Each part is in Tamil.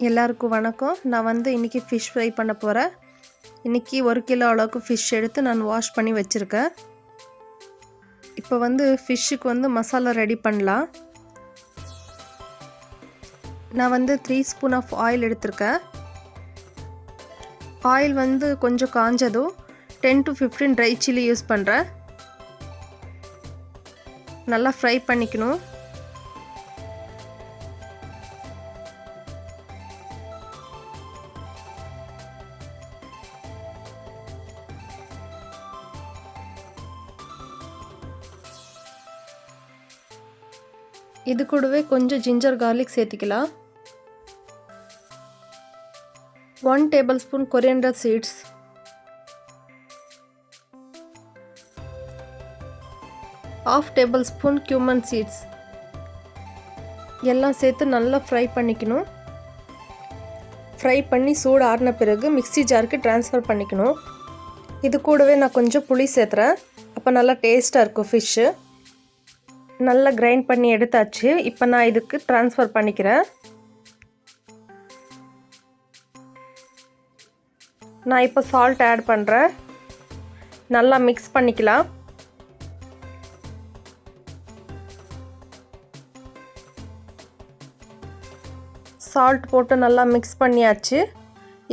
எல்லாருக்கும் வணக்கம். நான் இன்றைக்கி ஃபிஷ் ஃப்ரை பண்ண போகிறேன். இன்றைக்கி 1 கிலோ அளவுக்கு ஃபிஷ் எடுத்து நான் வாஷ் பண்ணி வச்சுருக்கேன். இப்போ ஃபிஷ்ஷுக்கு மசாலா ரெடி பண்ணலாம். நான் 3 ஸ்பூன் ஆஃப் ஆயில் எடுத்திருக்கேன். ஆயில் கொஞ்சம் காஞ்சதும் 10 to 15 ட்ரை சில்லி யூஸ் பண்ணுறேன். நல்லா ஃப்ரை பண்ணிக்கணும். இது கூடவே கொஞ்சம் ஜிஞ்சர் கார்லிக் சேர்த்திக்கலாம். 1 tablespoon coriander seeds, 1/2 tablespoon cumin seeds எல்லாம் சேர்த்து நல்லா ஃப்ரை பண்ணிக்கணும். ஃப்ரை பண்ணி சூடு ஆறின பிறகு மிக்ஸி ஜாருக்கு ட்ரான்ஸ்ஃபர் பண்ணிக்கணும். இது கூடவே நான் கொஞ்சம் புளி சேர்த்துறேன். அப்போ நல்லா டேஸ்ட்டாக இருக்கும் ஃபிஷ்ஷு. நல்லா கிரைண்ட் பண்ணி எடுத்தாச்சு. இப்போ நான் இதுக்கு ட்ரான்ஸ்ஃபர் பண்ணிக்கிறேன். நான் இப்போ சால்ட் ஆட் பண்ணுறேன். நல்லா மிக்ஸ் பண்ணிக்கலாம். சால்ட் போட்டு நல்லா மிக்ஸ் பண்ணியாச்சு.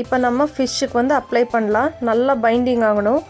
இப்போ நம்ம ஃபிஷ்ஷுக்கு அப்ளை பண்ணலாம். நல்லா பைண்டிங் ஆகணும்.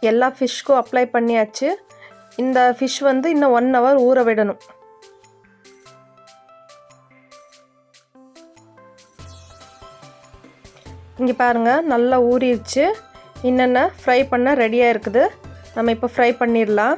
எல்லா ஃபிஷ்க்கும் அப்ளை பண்ணியாச்சு. இந்த ஃபிஷ் இன்னும் 1 hour ஊற விடணும். இங்கே பாருங்கள், நல்லா ஊறிடுச்சு. என்னென்ன ஃப்ரை பண்ண ரெடியாக இருக்குது. நம்ம இப்போ ஃப்ரை பண்ணிடலாம்.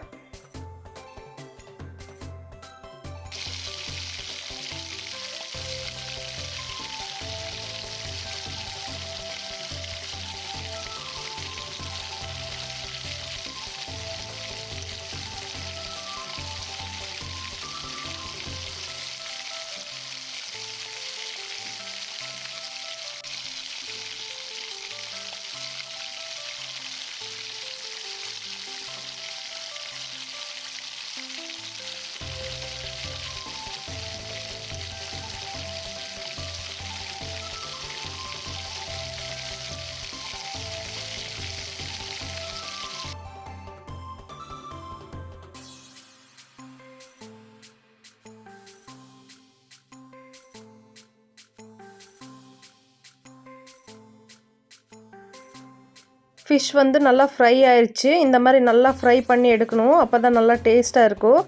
ஃபிஷ் நல்லா ஃப்ரை ஆயிடுச்சு. இந்த மாதிரி நல்லா ஃப்ரை பண்ணி எடுக்கணும். அப்போ தான் நல்லா டேஸ்ட்டாக இருக்கும்.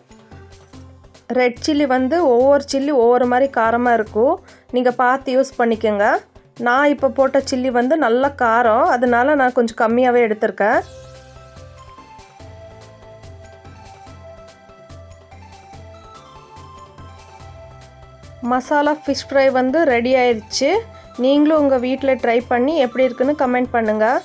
ரெட் சில்லி ஒவ்வொரு சில்லி ஒவ்வொரு மாதிரி காரமாக இருக்கும். நீங்கள் பார்த்து யூஸ் பண்ணிக்கோங்க. நான் இப்போ போட்ட சில்லி நல்லா காரம், அதனால நான் கொஞ்சம் கம்மியாகவே எடுத்திருக்கேன். மசாலா ஃபிஷ் ஃப்ரை ரெடி ஆயிடுச்சு. நீங்களும் உங்கள் வீட்டில் ட்ரை பண்ணி எப்படி இருக்குன்னு கமெண்ட் பண்ணுங்கள்.